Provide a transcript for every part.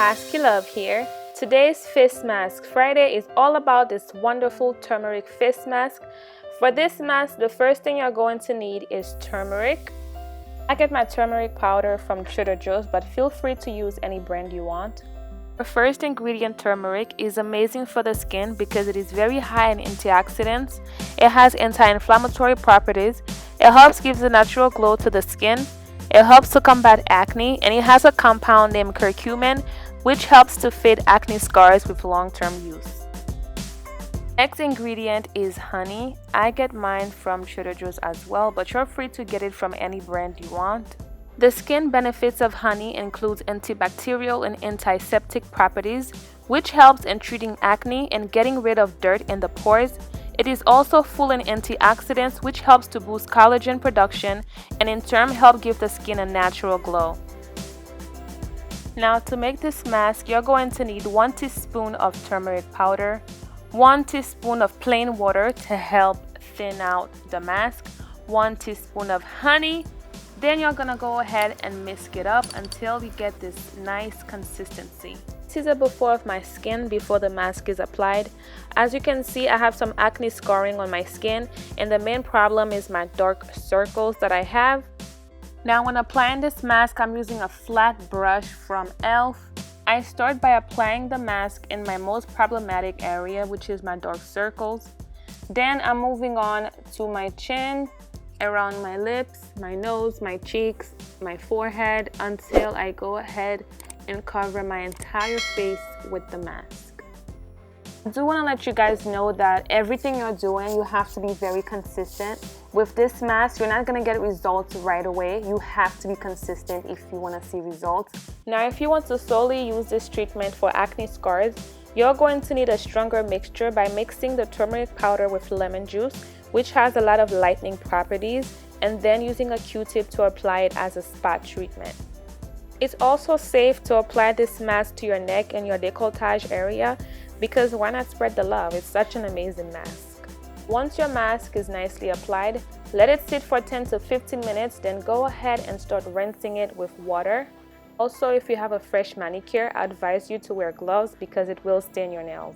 Paskiiluv here. Today's face mask Friday is all about this wonderful turmeric face mask. For this mask, the first thing you're going to need is turmeric. I get my turmeric powder from Trader Joe's, but feel free to use any brand you want. The first ingredient, turmeric, is amazing for the skin because it is very high in antioxidants. It has anti-inflammatory properties. It helps give a natural glow to the skin. It helps to combat acne, and it has a compound named curcumin, which helps to fade acne scars with long-term use. Next ingredient is honey. I get mine from Trader Joe's as well, but you're free to get it from any brand you want. The skin benefits of honey includes antibacterial and antiseptic properties, which helps in treating acne and getting rid of dirt in the pores. It is also full in antioxidants, which helps to boost collagen production and in turn help give the skin a natural glow. Now to make this mask, you're going to need 1 teaspoon of turmeric powder, 1 teaspoon of plain water to help thin out the mask, 1 teaspoon of honey. Then you're gonna go ahead and whisk it up until you get this nice consistency. This is a before of my skin before the mask is applied. As you can see, I have some acne scarring on my skin, and the main problem is my dark circles that I have. Now when applying this mask, I'm using a flat brush from e.l.f. I start by applying the mask in my most problematic area, which is my dark circles. Then I'm moving on to my chin, around my lips, my nose, my cheeks, my forehead, until I go ahead and cover my entire face with the mask. I do want to let you guys know that everything you're doing, you have to be very consistent. With this mask, you're not going to get results right away. You have to be consistent if you want to see results. Now, if you want to solely use this treatment for acne scars, you're going to need a stronger mixture by mixing the turmeric powder with lemon juice, which has a lot of lightening properties, and then using a Q-tip to apply it as a spot treatment. It's also safe to apply this mask to your neck and your décolletage area because why not spread the love? It's such an amazing mask. Once your mask is nicely applied, let it sit for 10 to 15 minutes, then go ahead and start rinsing it with water. Also, if you have a fresh manicure, I advise you to wear gloves because it will stain your nails.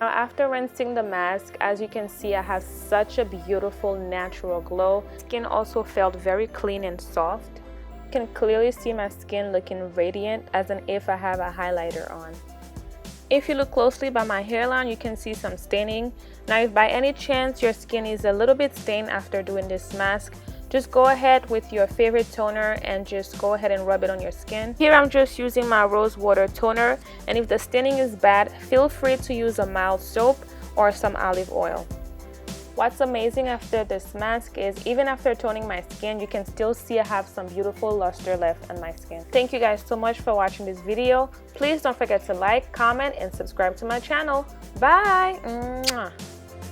Now after rinsing the mask, as you can see, I have such a beautiful natural glow. Skin also felt very clean and soft. You can clearly see my skin looking radiant as if I have a highlighter on. If you look closely by my hairline, you can see some staining. Now if by any chance your skin is a little bit stained after doing this mask, just go ahead with your favorite toner and just go ahead and rub it on your skin. Here I'm just using my rose water toner, and if the staining is bad, feel free to use a mild soap or some olive oil. What's amazing after this mask is even after toning my skin, you can still see I have some beautiful luster left on my skin. Thank you guys so much for watching this video. Please don't forget to like, comment, and subscribe to my channel. Bye! Mwah.